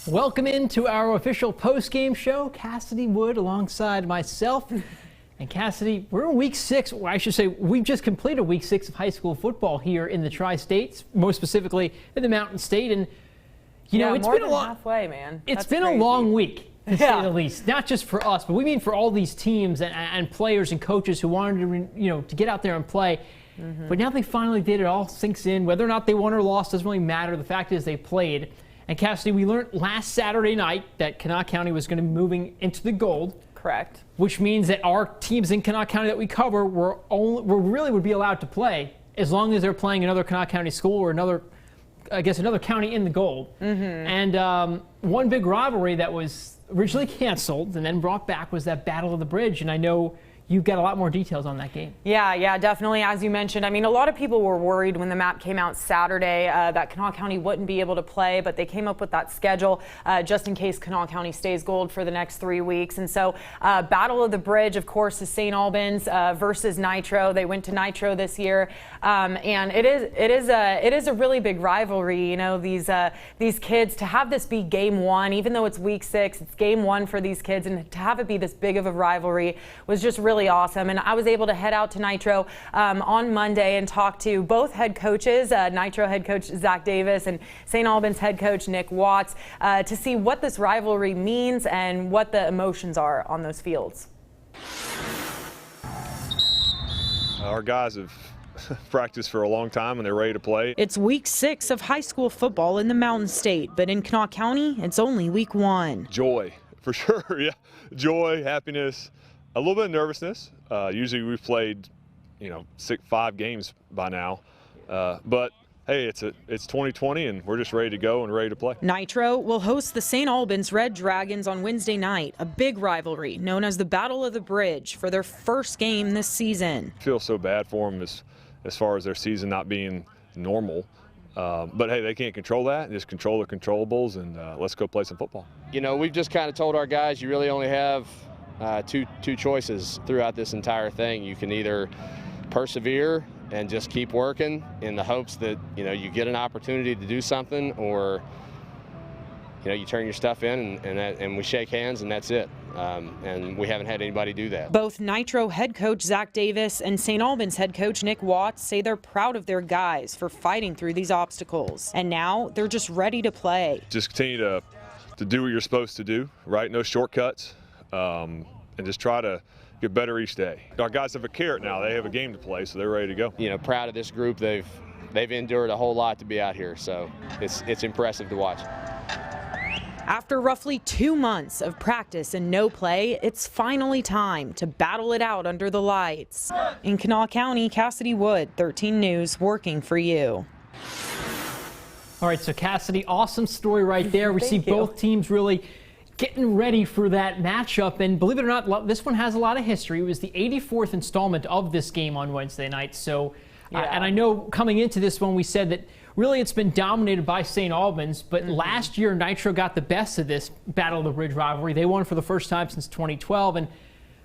Welcome into our official post-game show. Cassidy Wood alongside myself. And Cassidy, we're in week 6. Well, I should say we've just completed week 6 of high school football here in the Tri-States, most specifically in the Mountain State. And you know, it's been a long halfway, man. It's been a long week, to say the least. Not just for us, but we mean for all these teams and players and coaches who wanted to get out there and play. But now they finally did. It all sinks in. Whether or not they won or lost doesn't really matter. The fact is they played. And Cassidy, we learned last Saturday night that Kanawha County was going to be moving into the gold. Correct. Which means that our teams in Kanawha County that we cover really would be allowed to play as long as they're playing another Kanawha County school or another county in the gold. And one big rivalry that was originally canceled and then brought back was that Battle of the Bridge. And I know you've got a lot more details on that game. Yeah, definitely. As you mentioned, I mean, a lot of people were worried when the map came out Saturday that Kanawha County wouldn't be able to play, but they came up with that schedule just in case Kanawha County stays gold for the next 3 weeks. And so Battle of the Bridge, of course, is St. Albans versus NITRO. They went to NITRO this year, and it is a really big rivalry. You know, these kids, to have this be game 1, even though it's week 6, it's game 1 for these kids, and to have it be this big of a rivalry was just really awesome. And I was able to head out to NITRO on Monday and talk to both head coaches, NITRO head coach Zach Davis and St. Albans head coach Nick Watts, to see what this rivalry means and what the emotions are on those fields. Our guys have practiced for a long time and they're ready to play. It's week 6 of high school football in the Mountain State, but in Kanawha County, it's only week 1. Joy, for sure, yeah. Joy, happiness. A little bit of nervousness. Usually we've played, 5 games by now. But hey, it's 2020 and we're just ready to go and ready to play. NITRO will host the St. Albans Red Dragons on Wednesday night, a big rivalry known as the Battle of the Bridge for their first game this season. I feel so bad for them as far as their season not being normal. But hey, they can't control that. Just control the controllables and let's go play some football. You know, we've just kind of told our guys you really only have two choices throughout this entire thing. You can either persevere and just keep working in the hopes that you get an opportunity to do something, or you turn your stuff in and we shake hands and that's it. And we haven't had anybody do that. Both NITRO head coach Zach Davis and St. Albans head coach Nick Watts say they're proud of their guys for fighting through these obstacles, and now they're just ready to play. Just continue to do what you're supposed to do, right? No shortcuts. And just try to get better each day. Our guys have a carrot now. They have a game to play, so they're ready to go. Proud of this group. They've endured a whole lot to be out here, so it's impressive to watch. After roughly 2 months of practice and no play, it's finally time to battle it out under the lights. In Kanawha County, Cassidy Wood, 13 News, working for you. All right, so Cassidy, awesome story right there. We see both teams really getting ready for that matchup, and believe it or not, this one has a lot of history. It was the 84th installment of this game on Wednesday night. So, and I know coming into this one, we said that really it's been dominated by St. Albans, but last year NITRO got the best of this Battle of the Bridge rivalry. They won for the first time since 2012, and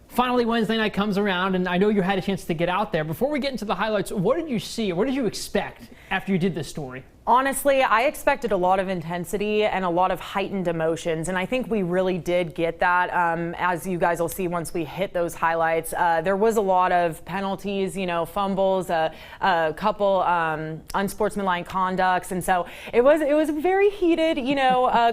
finally Wednesday night comes around, and I know you had a chance to get out there. Before we get into the highlights, what did you see? What did you expect after you did this story? Honestly, I expected a lot of intensity and a lot of heightened emotions, and I think we really did get that. As you guys will see once we hit those highlights, there was a lot of penalties, fumbles, a couple unsportsmanlike conducts, and so it was a very heated,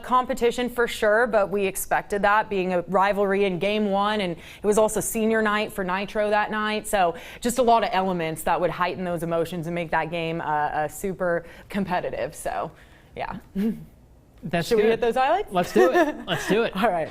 competition for sure. But we expected that, being a rivalry in game 1, and it was also senior night for NITRO that night. So just a lot of elements that would heighten those emotions and make that game super competitive. So, yeah. Should we hit those highlights? Let's do it. Let's do it. All right.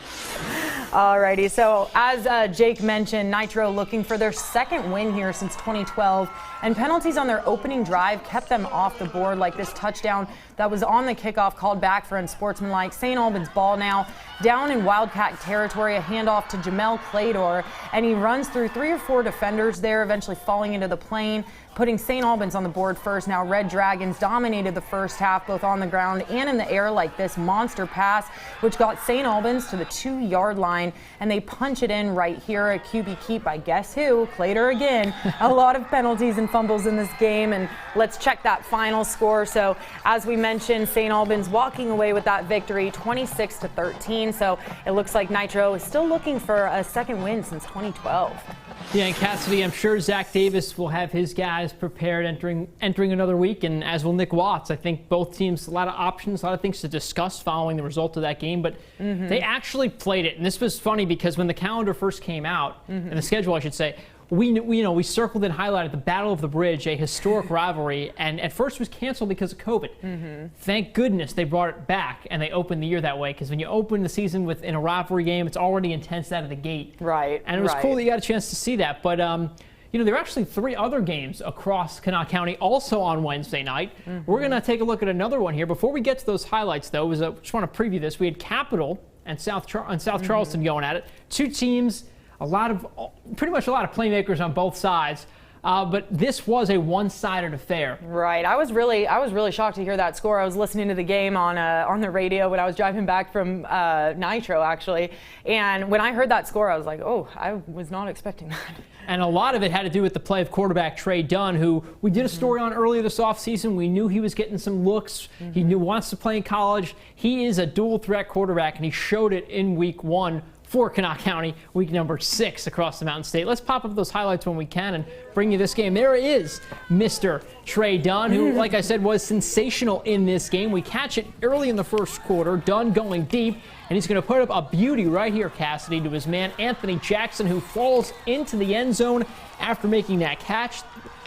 Alrighty. So, as Jake mentioned, NITRO looking for their second win here since 2012, and penalties on their opening drive kept them off the board, like this touchdown that was on the kickoff called back for unsportsmanlike. St. Albans ball now down in Wildcat territory, a handoff to Jamel Claydor, and he runs through 3 or 4 defenders there, eventually falling into the plane, putting St. Albans on the board first. Now Red Dragons dominated the first half, both on the ground and in the air, like this monster pass, which got St. Albans to the 2-yard line, and they punch it in right here. A QB keep by guess who? Clater again. A lot of penalties and fumbles in this game, and let's check that final score. So as we mentioned, St. Albans walking away with that victory, 26-13. So it looks like Nitro is still looking for a second win since 2012. Yeah, and Cassidy, I'm sure Zach Davis will have his guys prepared entering another week, and as will Nick Watts. I think both teams, a lot of options, a lot of things to discuss following the result of that game, but they actually played it. And this was funny because when the calendar first came out, and the schedule, I should say, we circled and highlighted the Battle of the Bridge, a historic rivalry, and at first it was canceled because of COVID. Thank goodness they brought it back and they opened the year that way, because when you open the season in a rivalry game, it's already intense out of the gate. Right. And it was cool that you got a chance to see that. But there are actually 3 other games across Kanawha County also on Wednesday night. We're going to take a look at another one here. Before we get to those highlights, though, I just want to preview this. We had Capital and South Charleston going at it. 2 teams. Pretty much a lot of playmakers on both sides, but this was a one-sided affair. Right. I was really shocked to hear that score. I was listening to the game on the radio when I was driving back from Nitro, actually, and when I heard that score, I was like, oh, I was not expecting that. And a lot of it had to do with the play of quarterback Trey Dunn, who we did a story on earlier this offseason. We knew he was getting some looks. He wants to play in college. He is a dual-threat quarterback, and he showed it in Week 1 for Kanawha County, week number 6 across the Mountain State. Let's pop up those highlights when we can and bring you this game. There is Mr. Trey Dunn, who, like I said, was sensational in this game. We catch it early in the first quarter. Dunn going deep, and he's going to put up a beauty right here, Cassidy, to his man Anthony Jackson, who falls into the end zone after making that catch.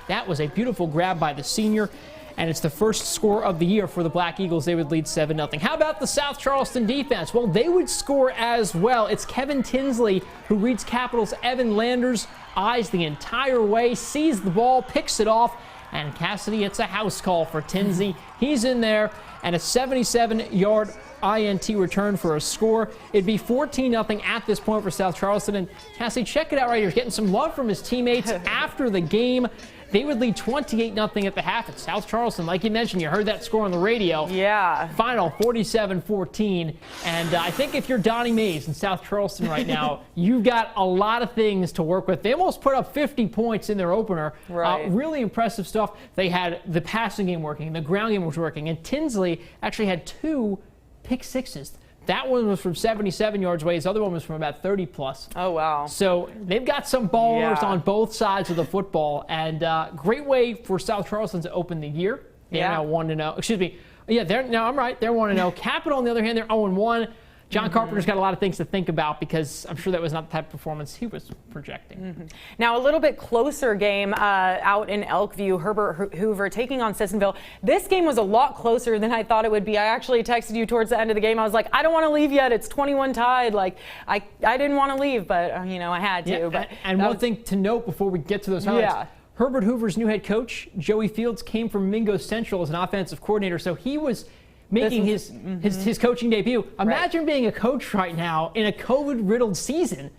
That was a beautiful grab by the senior. And it's the first score of the year for the Black Eagles. They would lead 7-0. How about the South Charleston defense? Well, they would score as well. It's Kevin Tinsley who reads Capital's Evan Landers' eyes the entire way, sees the ball, picks it off, and Cassidy, it's a house call for Tinsley. He's in there, and a 77-yard INT return for a score. It'd be 14-0 at this point for South Charleston. And Cassidy, check it out right here. He's getting some love from his teammates after the game. They would lead 28-0 at the half at South Charleston. Like you mentioned, you heard that score on the radio. Yeah. Final 47-14. And I think if you're Donnie Mays in South Charleston right now, you've got a lot of things to work with. They almost put up 50 points in their opener. Right. Really impressive stuff. They had the passing game working, the ground game was working, and Tinsley actually had 2 pick sixes. That one was from 77 yards away. His other one was from about 30 plus. Oh, wow. So they've got some ballers on both sides of the football, and great way for South Charleston to open the year. They're now 1-0. Excuse me. Yeah, I'm right. They're 1-0. Capital, on the other hand, they're 0-1. John Carpenter's got a lot of things to think about, because I'm sure that was not the type of performance he was projecting. Now, a little bit closer game out in Elkview, Herbert Hoover taking on Sissonville. This game was a lot closer than I thought it would be. I actually texted you towards the end of the game. I was like, I don't want to leave yet. It's 21 tied. Like, I didn't want to leave, but, I had to. Yeah, but and one thing to note before we get to those highlights, Herbert Hoover's new head coach, Joey Fields, came from Mingo Central as an offensive coordinator, so he was making his coaching debut. Imagine being a coach right now in a COVID-riddled season.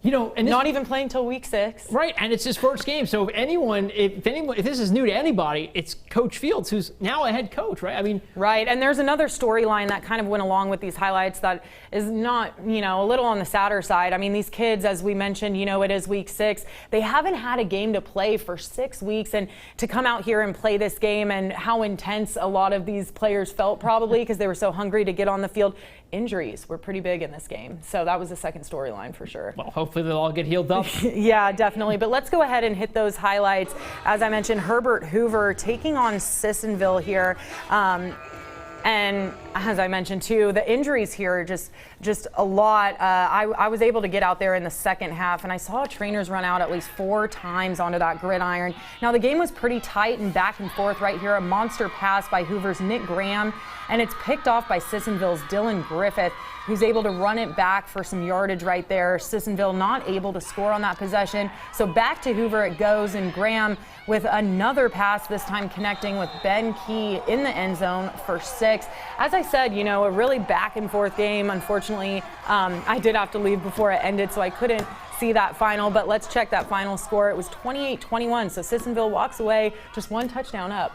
And not even playing till week 6. Right, and it's his first game. So if this is new to anybody, it's Coach Fields, who's now a head coach, right? Right, and there's another storyline that kind of went along with these highlights that is not, a little on the sadder side. These kids, as we mentioned, it is week 6. They haven't had a game to play for 6 weeks, and to come out here and play this game, and how intense a lot of these players felt probably because they were so hungry to get on the field. Injuries were pretty big in this game, so that was the second storyline for sure. Well, hopefully they'll all get healed up. Yeah, definitely. But let's go ahead and hit those highlights. As I mentioned, Herbert Hoover taking on Sissonville here. And as I mentioned too, the injuries here just a lot. I was able to get out there in the second half, and I saw trainers run out at least 4 times onto that gridiron. Now the game was pretty tight and back and forth right here. A monster pass by Hoover's Nick Graham and it's picked off by Sissonville's Dylan Griffith, who's able to run it back for some yardage right there. Sissonville not able to score on that possession. So back to Hoover it goes, and Graham with another pass, this time connecting with Ben Key in the end zone for 6. As I said, you know, a really back and forth game. Unfortunately, I did have to leave before it ended, so I couldn't see that final, but let's check that final score. It was 28-21, so Sissonville walks away just 1 touchdown up.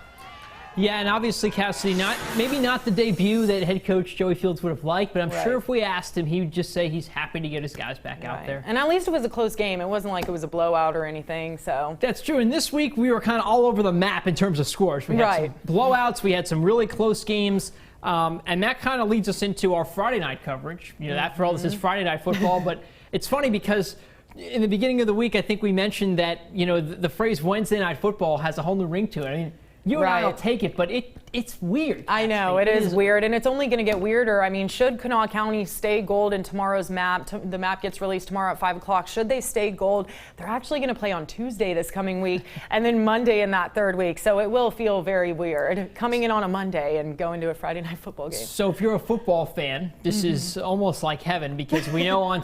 Yeah, and obviously, Cassidy, maybe not the debut that head coach Joey Fields would have liked, but I'm sure if we asked him, he would just say he's happy to get his guys back out there. And at least it was a close game. It wasn't like it was a blowout or anything, so. That's true, and this week we were kind of all over the map in terms of scores. We had some blowouts, we had some really close games, and that kind of leads us into our Friday night coverage. You know, after all, this is Friday Night Football, but it's funny because in the beginning of the week, I think we mentioned that, you know, the phrase Wednesday Night Football has a whole new ring to it. I mean, you and I will take it, but it's weird. I know, it is weird, and it's only going to get weirder. I mean, should Kanawha County stay gold in tomorrow's map, the map gets released tomorrow at 5 o'clock, should they stay gold, they're actually going to play on Tuesday this coming week, and then Monday in that 3rd week, so it will feel very weird coming in on a Monday and going to a Friday Night Football game. So if you're a football fan, this is almost like heaven, because we know on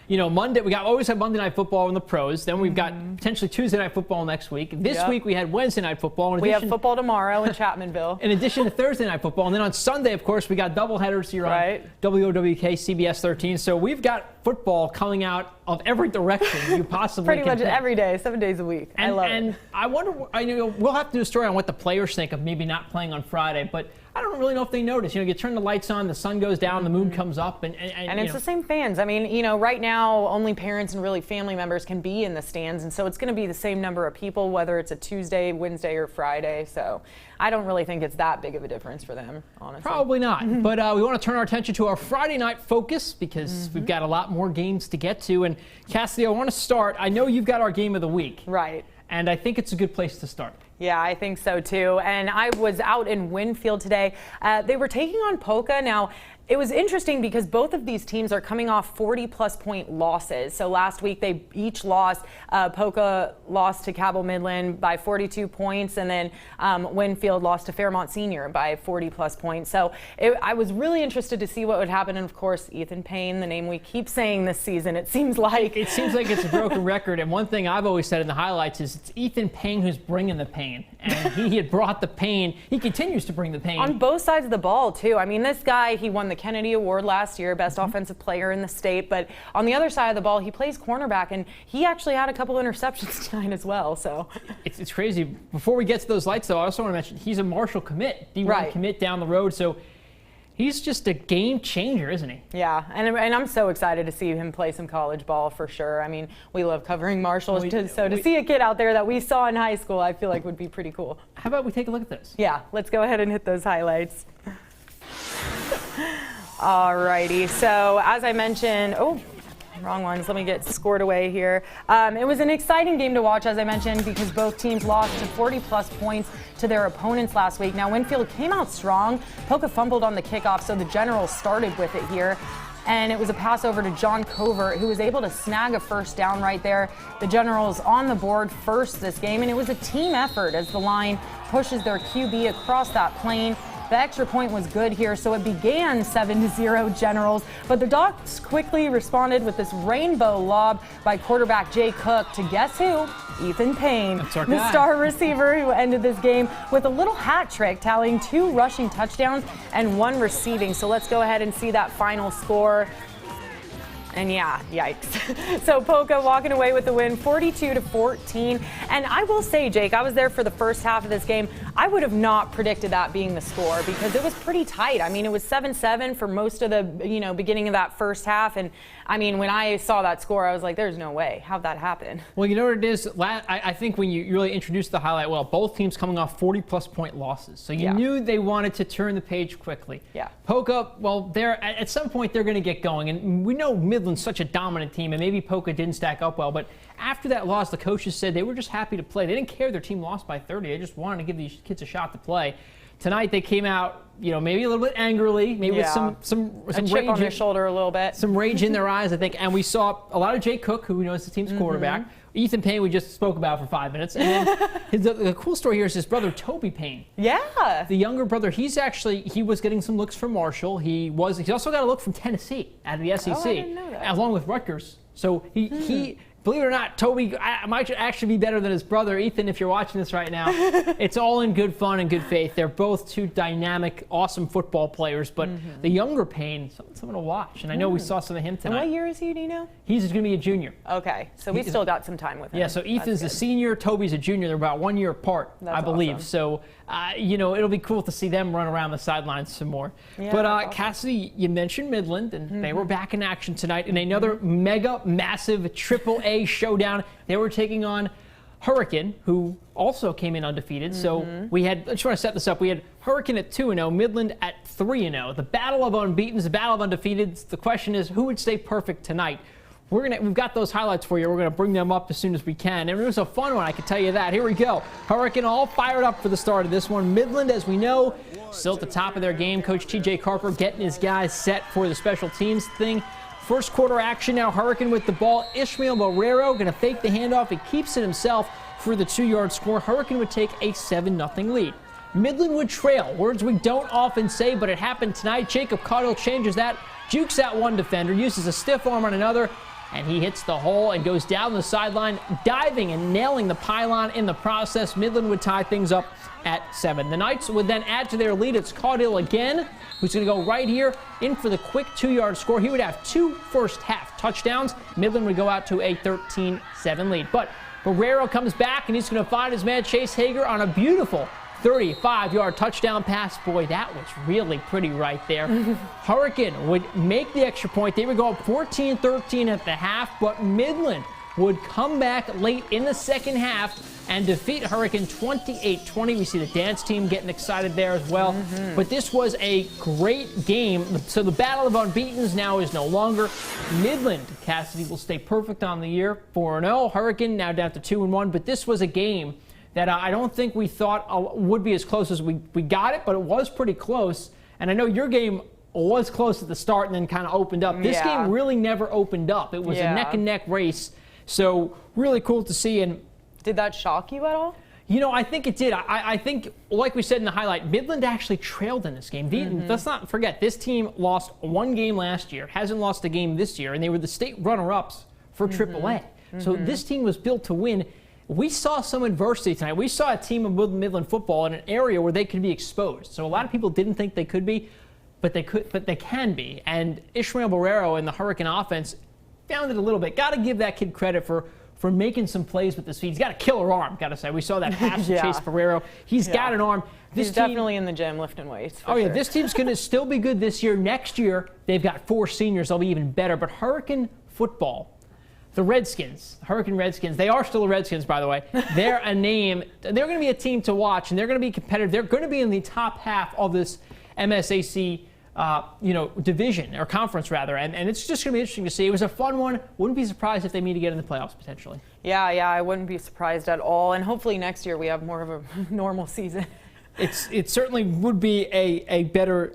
you know, Monday, we always have Monday Night Football in the pros, then we've got potentially Tuesday Night Football next week. This week we had Wednesday Night Football. We have football tomorrow in Chapmanville. In addition to Thursday Night Football. And then on Sunday, of course, we got double headers here on WOWK CBS 13. So we've got football coming out of every direction you possibly Pretty can much every day, 7 days a week. I love it. And I wonder, we'll have to do a story on what the players think of maybe not playing on Friday, but I don't really know if they notice. You know, you turn the lights on, the sun goes down, the moon comes up, and it's the same fans. I mean, you know, right now only parents and really family members can be in the stands, and so it's going to be the same number of people, whether it's a Tuesday, Wednesday, or Friday. So I don't really think it's that big of a difference for them, honestly. Probably not. But we want to turn our attention to our Friday night focus, because we've got a lot more games to get to. And Cassidy, I want to start. I know you've got our game of the week. Right. And I think it's a good place to start. Yeah, I think so too. And I was out in Winfield today. They were taking on POCA. Now, it was interesting because both of these teams are coming off 40-plus point losses. So last week they each lost. POCA lost to CABELL Midland by 42 points, and then Winfield lost to Fairmont Senior by 40-plus points. So I was really interested to see what would happen. And of course, Ethan Payne, the name we keep saying this season, it seems like. It seems like it's a broken record. And one thing I've always said in the highlights is it's Ethan Payne who's bringing the pain. And he had brought the pain. He continues to bring the pain. On both sides of the ball, too. I mean, this guy, he won the Kennedy Award last year, best offensive player in the state. But on the other side of the ball, he plays cornerback, and he actually had a couple interceptions tonight as well. So it's crazy. Before we get to those lights, though, I also want to mention he's a Marshall commit, D1 commit down the road. So he's just a game changer, isn't he? Yeah, and I'm so excited to see him play some college ball for sure. I mean, we love covering Marshall, so to see a kid out there that we saw in high school, I feel like would be pretty cool. How about we take a look at this? Yeah, let's go ahead and hit those highlights. Alrighty, so as I mentioned, wrong ones. Let me get scored away here. It was an exciting game to watch, as I mentioned, because both teams lost to 40-plus points to their opponents last week. Now, Winfield came out strong. POCA fumbled on the kickoff, so the Generals started with it here. And it was a pass over to John Covert, who was able to snag a first down right there. The Generals on the board first this game, and it was a team effort as the line pushes their QB across that plane. The extra point was good here, so it began 7-0 Generals, but the Dogs quickly responded with this rainbow lob by quarterback Jay Cook to guess who? Ethan Payne, the star receiver who ended this game with a little hat trick, tallying 2 rushing touchdowns and 1 receiving. So let's go ahead and see that final score. And yeah, yikes. So POCA walking away with the win, 42-14. And I will say, Jake, I was there for the first half of this game. I would have not predicted that being the score because it was pretty tight. I mean, it was 7-7 for most of the beginning of that first half. And I mean, when I saw that score, I was like, there's no way. How'd that happen? Well, you know what it is? I think when you really introduced the highlight, well, both teams coming off 40-plus point losses. So you knew they wanted to turn the page quickly. Yeah. POCA, well, at some point they're going to get going. And we know Midland's such a dominant team, and maybe POCA didn't stack up well. But after that loss, the coaches said they were just happy to play. They didn't care their team lost by 30. They just wanted to give these kids a shot to play. Tonight they came out, maybe a little bit angrily, maybe with some a chip on their shoulder a little bit. Some rage in their eyes, I think. And we saw a lot of Jay Cook, who we know is the team's quarterback. Ethan Payne we just spoke about for 5 minutes. And then the cool story here is his brother, Toby Payne. Yeah. The younger brother, he was getting some looks from Marshall. He also got a look from Tennessee out of the SEC. Oh, I didn't know that. Along with Rutgers. So he believe it or not, Toby might actually be better than his brother. Ethan, if you're watching this right now, it's all in good fun and good faith. They're both two dynamic, awesome football players, but the younger Payne, someone to watch. And I know we saw some of him tonight. And what year is he, do you know? He's going to be a junior. Okay, so we still got some time with him. Yeah, so Ethan's a senior, Toby's a junior. They're about 1 year apart, I believe. Awesome. So, you know, it'll be cool to see them run around the sidelines some more. Yeah, but awesome. Cassidy, you mentioned Midland, and they were back in action tonight in another mega, massive Triple-A showdown. They were taking on Hurricane, who also came in undefeated. So we had, I just want to set this up, we had Hurricane at 2-0, Midland at 3-0. The battle of unbeatens, the battle of undefeateds. The question is, who would stay perfect tonight? We've got those highlights for you. We're going to bring them up as soon as we can. And it was a fun one, I can tell you that. Here we go. Hurricane all fired up for the start of this one. Midland, as we know, still at the top of their game. Coach T.J. Carper getting his guys set for the special teams thing. First quarter action now. Hurricane with the ball. Ishmael Barrero going to fake the handoff. He keeps it himself for the 2-yard score. Hurricane would take a 7-0 lead. Midland would trail. Words we don't often say, but it happened tonight. Jacob Caudill changes that. Jukes out one defender. Uses a stiff arm on another. And he hits the hole and goes down the sideline, diving and nailing the pylon in the process. Midland would tie things up at 7. The Knights would then add to their lead. It's Caudill again, who's going to go right here in for the quick 2-yard score. He would have 2 first-half touchdowns. Midland would go out to a 13-7 lead. But Barrero comes back, and he's going to find his man Chase Hager on a beautiful 35-yard touchdown pass. Boy, that was really pretty right there. Hurricane would make the extra point. They would go up 14-13 at the half, but Midland would come back late in the second half and defeat Hurricane 28-20. We see the dance team getting excited there as well. But this was a great game. So the battle of unbeatens now is no longer. Midland, Cassidy, will stay perfect on the year, 4-0. Hurricane now down to 2-1. But this was a game that I don't think we thought would be as close as we got it, but it was pretty close. And I know your game was close at the start and then kind of opened up. This game really never opened up. It was a neck-and-neck race. So really cool to see. And did that shock you at all? You know, I think it did. I think, like we said in the highlight, Midland actually trailed in this game. Let's not forget, this team lost 1 game last year, hasn't lost a game this year, and they were the state runner-ups for AAA. So this team was built to win. We saw some adversity tonight. We saw a team of Midland football in an area where they could be exposed. So a lot of people didn't think they could be, but they can be. And Ishmael Barrero and the Hurricane offense found it a little bit. Got to give that kid credit for making some plays with his feet. He's got a killer arm, got to say. We saw that pass to Chase Barrero. He's got an arm. He's definitely in the gym lifting weights. Oh, yeah, this team's going to still be good this year. Next year, they've got 4 seniors. They'll be even better. But Hurricane football, the Redskins, Hurricane Redskins, they are still the Redskins, by the way. They're a name. They're going to be a team to watch, and they're going to be competitive. They're going to be in the top half of this MSAC division, or conference, rather. And it's just going to be interesting to see. It was a fun one. Wouldn't be surprised if they meet again in the playoffs, potentially. Yeah, I wouldn't be surprised at all. And hopefully next year we have more of a normal season. It certainly would be a better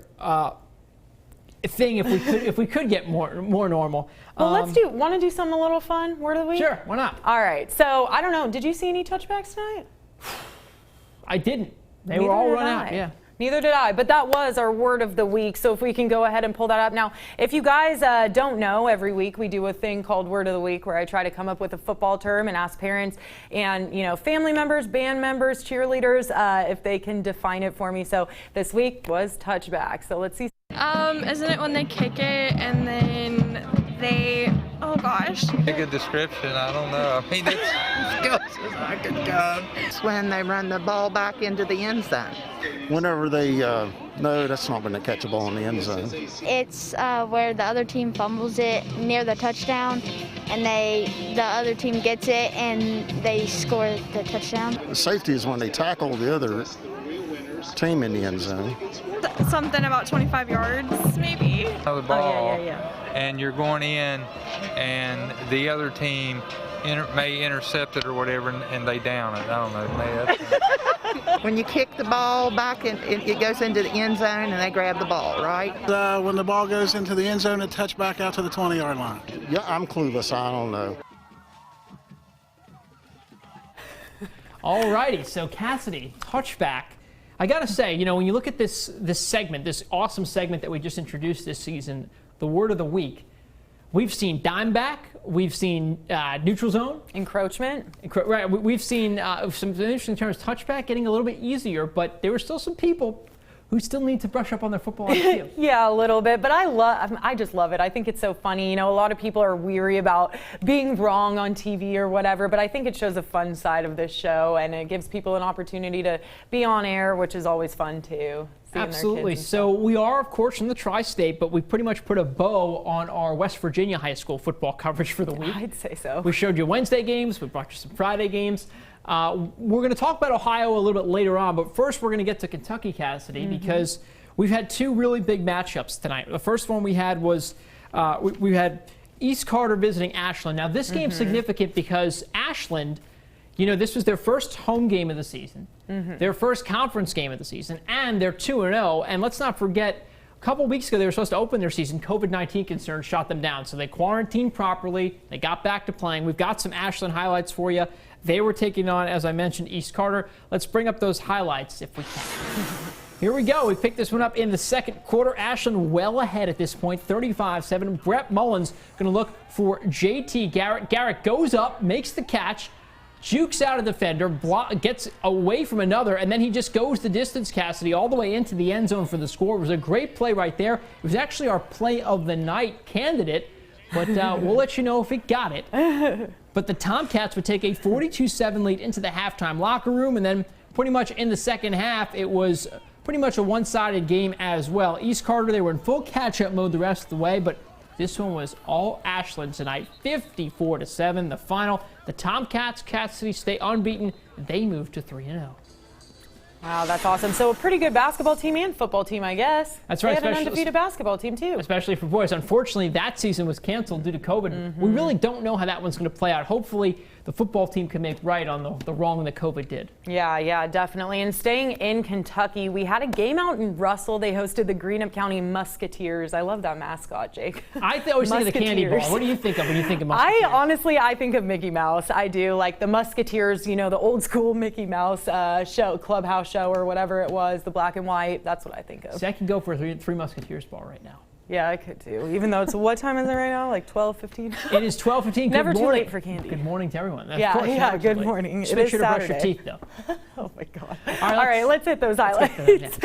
thing if we could get more normal. Well, want to do something a little fun? Word of the week? Sure, why not? All right. So I don't know. Did you see any touchbacks tonight? I didn't. They were all run out. Yeah. Neither did I, but that was our word of the week. So if we can go ahead and pull that up. Now, if you guys don't know, every week we do a thing called Word of the Week where I try to come up with a football term and ask parents and, family members, band members, cheerleaders, if they can define it for me. So this week was touchback. So let's see. Isn't it when they kick it and then oh gosh. A good description, I don't know. I mean, it's not good gun. It's when they run the ball back into the end zone. Whenever they, no, that's not when they catch a ball in the end zone. It's where the other team fumbles it near the touchdown, and the other team gets it and they score the touchdown. Safety is when they tackle the other team in the end zone. Something about 25 yards, maybe. The ball, yeah. And you're going in, and the other team may intercept it or whatever, and they down it. I don't know. When you kick the ball back and it goes into the end zone and they grab the ball, right? When the ball goes into the end zone, it touch back out to the 20-yard line. Yeah, I'm clueless. I don't know. All righty, so Cassidy, touchback. I got to say, you know, when you look at this segment, this awesome segment that we just introduced this season, the word of the week, we've seen dime back, we've seen neutral zone. Encroachment. Right, we've seen some interesting terms, touchback getting a little bit easier, but there were still some people who still need to brush up on their football IQ. Yeah, a little bit, but I just love it. I think it's so funny. You know, a lot of people are weary about being wrong on TV or whatever, but I think it shows a fun side of this show, and it gives people an opportunity to be on air, which is always fun too. Absolutely. So we are, of course, from the Tri-State, but we pretty much put a bow on our West Virginia high school football coverage for the week. I'd say so. We showed you Wednesday games. We brought you some Friday games. We're going to talk about Ohio a little bit later on, but first we're going to get to Kentucky, Cassidy, because we've had two really big matchups tonight. The first one we had was we had East Carter visiting Ashland. Now, this game's significant because Ashland, you know, this was their first home game of the season, their first conference game of the season, and they're 2-0. And let's not forget, a couple weeks ago, they were supposed to open their season. COVID-19 concerns shot them down. So they quarantined properly. They got back to playing. We've got some Ashland highlights for you. They were taking on, as I mentioned, East Carter. Let's bring up those highlights if we can. Here we go. We picked this one up in the second quarter. Ashland well ahead at this point, 35-7. Brett Mullins going to look for JT Garrett. Garrett goes up, makes the catch, jukes out a defender, gets away from another, and then he just goes the distance, Cassidy, all the way into the end zone for the score. It was a great play right there. It was actually our play of the night candidate, but we'll let you know if it got it. But the Tomcats would take a 42-7 lead into the halftime locker room, and then pretty much in the second half, it was pretty much a one-sided game as well. East Carter, they were in full catch-up mode the rest of the way, but this one was all Ashland tonight, 54-7. The final, the Tomcats, Cassidy stay unbeaten. They move to 3-0. Wow, that's awesome. So a pretty good basketball team and football team, I guess. That's right. They have an undefeated basketball team, too. Especially for boys. Unfortunately, that season was canceled due to COVID. We really don't know how that one's going to play out. Hopefully, the football team can make right on the wrong that COVID did. Yeah, definitely. And staying in Kentucky, we had a game out in Russell. They hosted the GREENUP County Musketeers. I love that mascot, Jake. I always think of the candy bar. What do you think of when you think of Musketeers? I think of Mickey Mouse. I do. Like the Musketeers, you know, the old school Mickey Mouse show, clubhouse show or whatever it was, the black and white. That's what I think of. See, I can go for a Three Musketeers ball right now. Yeah, I could too. Even though it's, what time is it right now? Like 12:15? It is 12:15. Never too late for candy. Good morning to everyone. Yeah, good morning. Just make sure to brush your teeth, though. Oh, my God. All right, let's hit those highlights.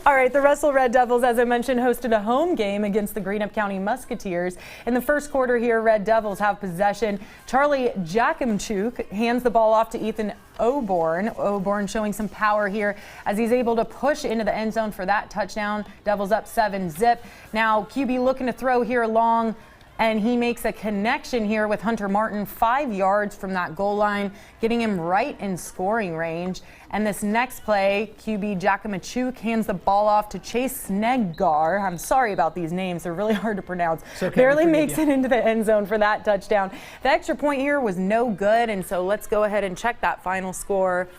All right, the Russell Red Devils, as I mentioned, hosted a home game against the GREENUP County Musketeers. In the first quarter here, Red Devils have possession. Charlie Jakimchuk hands the ball off to Ethan Oborn showing some power here as he's able to push into the end zone for that touchdown. Devils up 7-0. Now QB looking to throw here long, and he makes a connection here with Hunter Martin 5 yards from that goal line, getting him right in scoring range. And this next play, QB Jakimchuk hands the ball off to Chase Snegar. I'm sorry about these names. They're really hard to pronounce. Okay, barely makes it into the end zone for that touchdown. The extra point here was no good, and so let's go ahead and check that final score.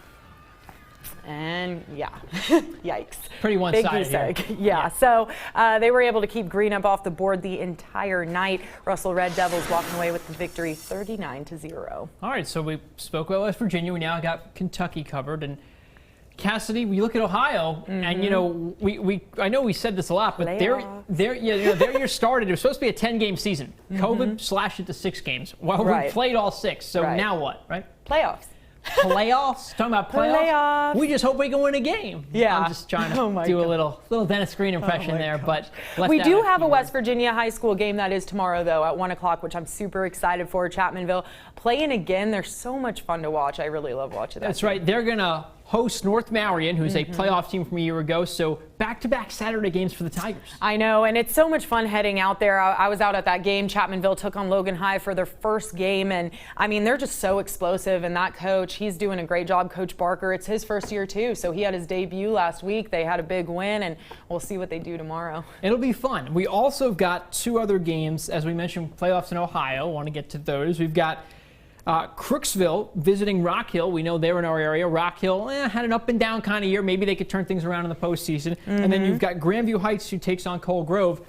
And yeah, yikes. Pretty one-sided here. Yeah, so they were able to keep GREENUP off the board the entire night. Russell Red Devils walking away with the victory 39-0. All right, so we spoke about West Virginia. We now got Kentucky covered. And Cassidy, we look at Ohio, and you know, I know we said this a lot, but their year started. It was supposed to be a 10-game season. COVID slashed it to 6 games. Well, we played all 6. So now what, right? Playoffs. Playoffs? Talking about playoffs? We just hope we can win a game. Yeah. I'm just trying to do a little Dennis Green impression there, but we do have a West Virginia high school game that is tomorrow, though, at 1 o'clock, which I'm super excited for. Chapmanville playing again. They're so much fun to watch. I really love watching that. That's right. They're going to host North Marion, who's a playoff team from a year ago. So back-to-back Saturday games for the Tigers. I know, and it's so much fun heading out there. I was out at that game. Chapmanville took on Logan High for their first game, and I mean, they're just so explosive. And that coach, he's doing a great job. Coach Barker, it's his first year too. So he had his debut last week. They had a big win, and we'll see what they do tomorrow. It'll be fun. We also got 2 other games, as we mentioned, playoffs in Ohio. Want to get to those. We've got Crooksville visiting Rock Hill. We know they're in our area. Rock Hill had an up and down kind of year. Maybe they could turn things around in the postseason. And then you've got Grandview Heights, who takes on Cole Grove.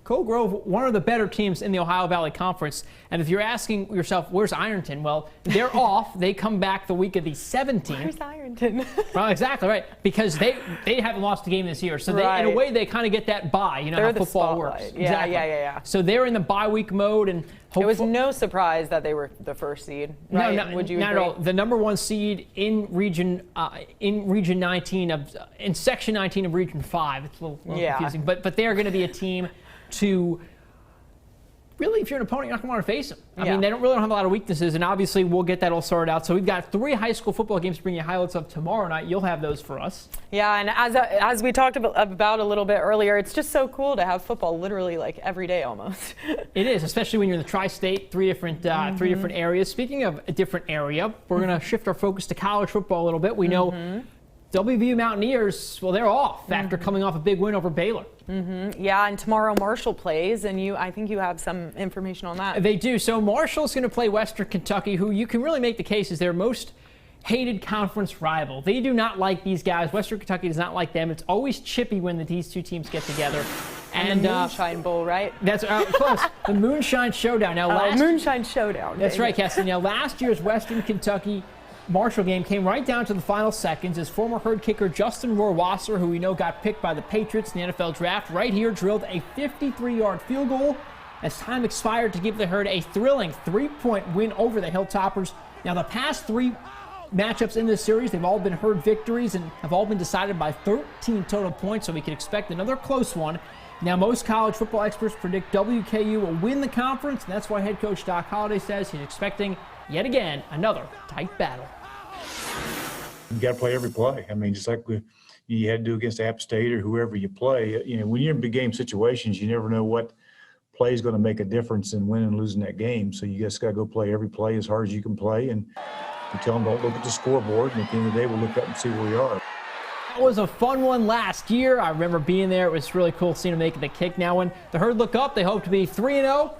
Cold Grove, one of the better teams in the Ohio Valley Conference. And if you're asking yourself, where's Ironton? Well, they're off. They come back the week of the 17th. Where's Ironton? Well, exactly right. Because they haven't lost a game this year. So they, in a way, they kind of get that bye. You know They're how football works. Yeah, exactly. yeah. So they're in the bye week mode. And it was no surprise that they were the first seed, right? No, Would you not agree? at all. The number 1 seed in region 19 in section 19 of region 5. It's a little confusing, but they are going to be a team to really, if you're an opponent, you're not going to want to face them. I mean, they don't have a lot of weaknesses, and obviously we'll get that all sorted out. So we've got 3 high school football games to bring you highlights of tomorrow night. You'll have those for us. Yeah, and as we talked about a little bit earlier, it's just so cool to have football literally like every day almost. It is, especially when you're in the tri-state, 3 different areas. Speaking of a different area, we're going to shift our focus to college football a little bit. We know WVU Mountaineers, well, they're off after coming off a big win over Baylor. Yeah, and tomorrow Marshall plays, and I think you have some information on that. They do. So Marshall's going to play Western Kentucky, who you can really make the case is their most hated conference rival. They do not like these guys. Western Kentucky does not like them. It's always chippy when these two teams get together. And the Moonshine Bowl, right? That's close. The Moonshine Showdown. Now, Moonshine Showdown. That's right, Cassie. Now, last year's Western Kentucky Marshall game came right down to the final seconds as former Herd kicker Justin Rohrwasser, who we know got picked by the Patriots in the NFL draft, right here drilled a 53-yard field goal as time expired to give the Herd a thrilling 3-point win over the Hilltoppers. Now, the past 3 matchups in this series, they've all been Herd victories and have all been decided by 13 total points, so we can expect another close one. Now, most college football experts predict WKU will win the conference, and that's why head coach Doc Holliday says he's expecting, yet again, another tight battle. You got to play every play. I mean, just like you had to do against App State or whoever you play. You know, when you're in big game situations, you never know what play is going to make a difference in winning and losing that game. So you just got to go play every play as hard as you can play. And you tell them don't look at the scoreboard. And at the end of the day, we'll look up and see where we are. That was a fun one last year. I remember being there. It was really cool seeing them making the kick. Now, when the Herd look up, they hope to be 3-0.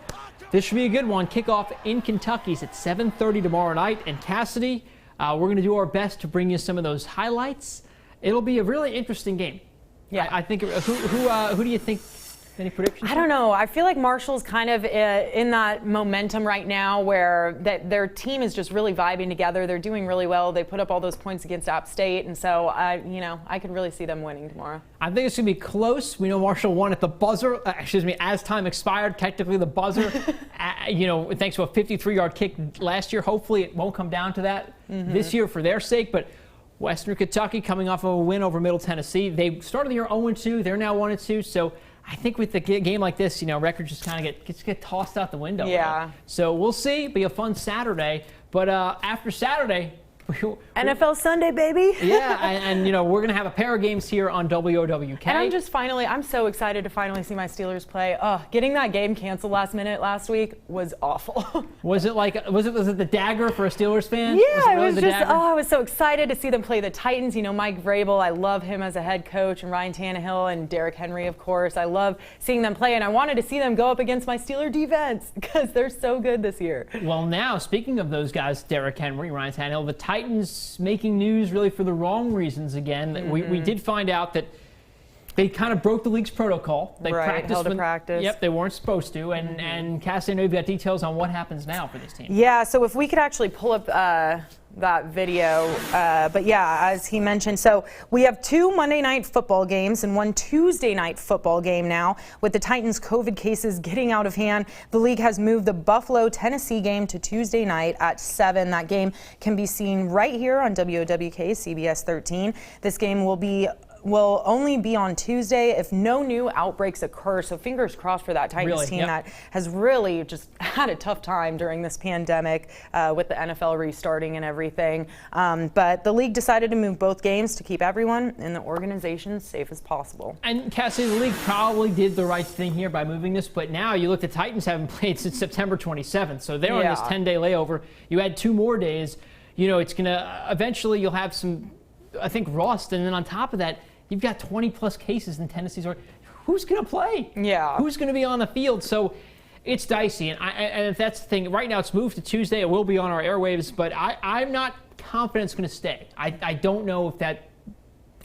This should be a good one. Kickoff in Kentucky is at 7:30 tomorrow night. And Cassidy, we're going to do our best to bring you some of those highlights. It'll be a really interesting game. Yeah, I think. Who do you think? Any predictions? I don't know. I feel like Marshall's kind of in that momentum right now where their team is just really vibing together. They're doing really well. They put up all those points against App State, and so I could really see them winning tomorrow. I think it's going to be close. We know Marshall won at the buzzer. As time expired, technically the buzzer. Thanks to a 53-yard kick last year. Hopefully it won't come down to that this year for their sake. But Western Kentucky coming off of a win over Middle Tennessee. They started the year 0-2. They're now 1-2. So I think with the game like this, records just kind of get tossed out the window. Yeah. Right? So we'll see. Be a fun Saturday. But after Saturday, NFL Sunday, baby. Yeah, and we're going to have a pair of games here on WOWK. And I'm so excited to finally see my Steelers play. Getting that game canceled last minute last week was awful. Was it the dagger for a Steelers fan? Yeah, it was just, I was so excited to see them play the Titans. Mike Vrabel, I love him as a head coach, and Ryan Tannehill and Derrick Henry, of course. I love seeing them play, and I wanted to see them go up against my Steeler defense because they're so good this year. Well, now, speaking of those guys, Derrick Henry, Ryan Tannehill, the Titans making news really for the wrong reasons again. We did find out that they kind of broke the league's protocol. They held a practice. Yep, they weren't supposed to. And Cassie, I know you've got details on what happens now for this team. Yeah, so if we could actually pull up that video. But yeah, as he mentioned, so we have 2 Monday night football games and 1 Tuesday night football game now. With the Titans' COVID cases getting out of hand, the league has moved the Buffalo-Tennessee game to Tuesday night at 7. That game can be seen right here on WOWK CBS 13. This game will only be on Tuesday if no new outbreaks occur. So fingers crossed for that Titans team that has really just had a tough time during this pandemic with the NFL restarting and everything. But the league decided to move both games to keep everyone in the organization safe as possible. And Cassie, the league probably did the right thing here by moving this, but now you look, the Titans haven't played since September 27th, so they're on this 10-day layover. You add 2 more days, it's going to, eventually you'll have some, I think, rust, and then on top of that, you've got 20-plus cases in Tennessee's. Who's going to play? Yeah. Who's going to be on the field? So it's dicey. And if that's the thing, right now it's moved to Tuesday. It will be on our airwaves, but I'm not confident it's going to stay. I don't know if that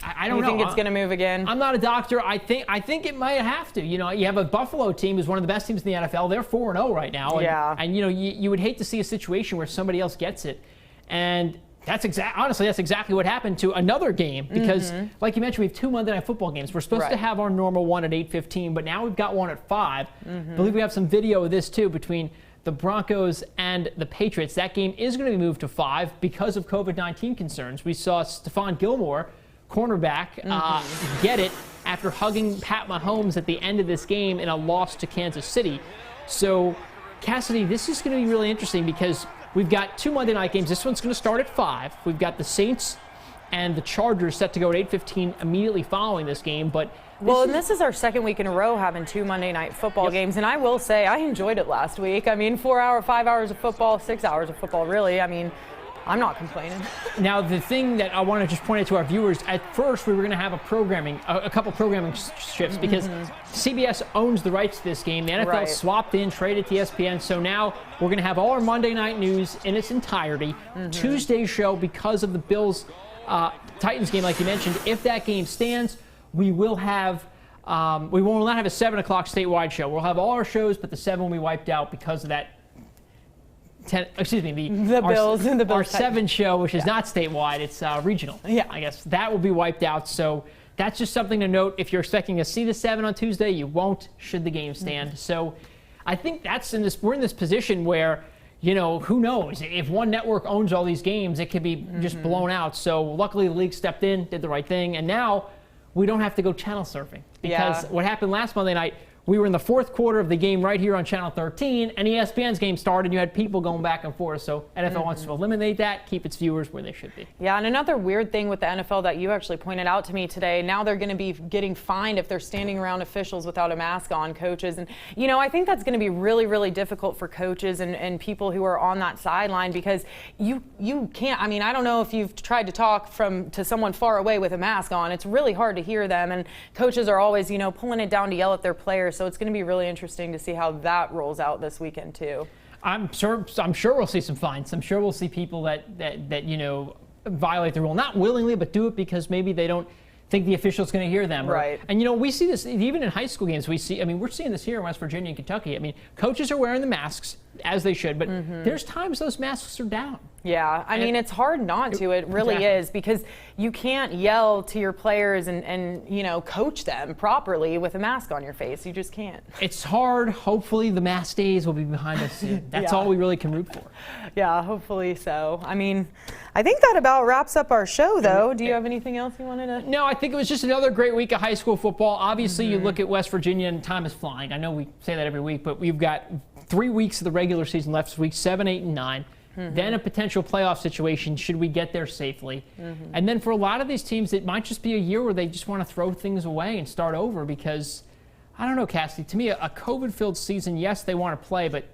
I don't know. You think it's going to move again? I'm not a doctor. I think it might have to. You know, you have a Buffalo team who's one of the best teams in the NFL. They're 4-0 right now. And you know, you would hate to see a situation where somebody else gets it. And honestly, that's exactly what happened to another game because, like you mentioned, we have 2 Monday Night Football games. We're supposed to have our normal one at 8:15, but now we've got one at 5. I believe we have some video of this too between the Broncos and the Patriots. That game is going to be moved to 5 because of COVID-19 concerns. We saw Stephon Gilmore, cornerback, get it after hugging Pat Mahomes at the end of this game in a loss to Kansas City. So, Cassidy, this is going to be really interesting because we've got 2 Monday night games. This one's going to start at 5. We've got the Saints and the Chargers set to go at 8:15 immediately following this game. But this is our second week in a row having 2 Monday Night Football games, and I will say I enjoyed it last week. I mean, 5 hours of football, 6 hours of football, really. I mean, I'm not complaining. Now, the thing that I want to just point out to our viewers, at first we were going to have a couple programming shifts because CBS owns the rights to this game. The NFL swapped in, traded to ESPN, so now we're going to have all our Monday night news in its entirety. Tuesday's show, because of the Bills Titans game, like you mentioned, if that game stands, we will have we will not have a 7 o'clock statewide show. We'll have all our shows, but the 7 will be wiped out because of that. Our 7 show, which is not statewide, it's regional. I guess that will be wiped out. So that's just something to note. If you're expecting to see the 7 on Tuesday, you won't should the game stand. So I think we're in this position where, you know, who knows? If one network owns all these games, it could be just blown out. So luckily the league stepped in, did the right thing, and now we don't have to go channel surfing. Because what happened last Monday night, we were in the 4th quarter of the game right here on Channel 13, and ESPN's game started, and you had people going back and forth. So NFL wants to eliminate that, keep its viewers where they should be. Yeah, and another weird thing with the NFL that you actually pointed out to me today, now they're going to be getting fined if they're standing around officials without a mask on, coaches. And, you know, I think that's going to be really, really difficult for coaches and people who are on that sideline because you can't, I mean, I don't know if you've tried to talk to someone far away with a mask on. It's really hard to hear them, and coaches are always, you know, pulling it down to yell at their players. So it's going to be really interesting to see how that rolls out this weekend too. I'm sure we'll see some fines. I'm sure we'll see people that you know violate the rule, not willingly, but do it because maybe they don't think the official's going to hear them. Right. And you know, we see this even in high school games. We're seeing this here in West Virginia and Kentucky. I mean, coaches are wearing the masks as they should, but there's times those masks are down. Yeah, I mean, it's hard not to. It really is, because you can't yell to your players and you know, coach them properly with a mask on your face. You just can't. It's hard. Hopefully the mask days will be behind us soon. That's all we really can root for. Yeah, hopefully so. I mean, I think that about wraps up our show, though. Do you have anything else you wanted to? No, I think it was just another great week of high school football. Obviously, you look at West Virginia and time is flying. I know we say that every week, but we've got 3 weeks of the regular season left, week 7, 8, and 9. Then a potential playoff situation should we get there safely. And then for a lot of these teams, it might just be a year where they just want to throw things away and start over because, I don't know, Cassidy, to me, a COVID-filled season, yes, they want to play, but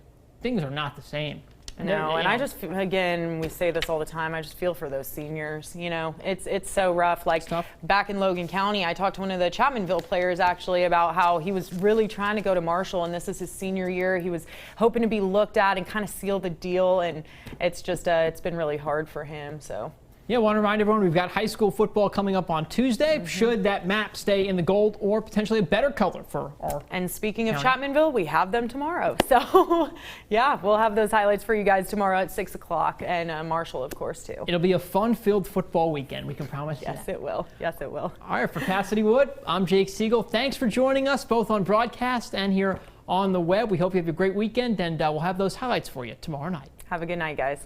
things are not the same. No, and I just, again, we say this all the time, I just feel for those seniors, you know. It's so rough. Like, back in Logan County, I talked to one of the Chapmanville players, actually, about how he was really trying to go to Marshall, and this is his senior year. He was hoping to be looked at and kind of seal the deal, and it's just, it's been really hard for him, so. Yeah, I want to remind everyone we've got high school football coming up on Tuesday. Should that map stay in the gold or potentially a better color for our And speaking of Chapmanville, we have them tomorrow. So, yeah, we'll have those highlights for you guys tomorrow at 6 o'clock, and Marshall, of course, too. It'll be a fun-filled football weekend. We can promise you that. Yes, it will. Yes, it will. All right, for Cassidy Wood, I'm Jake Siegel. Thanks for joining us both on broadcast and here on the web. We hope you have a great weekend, and we'll have those highlights for you tomorrow night. Have a good night, guys.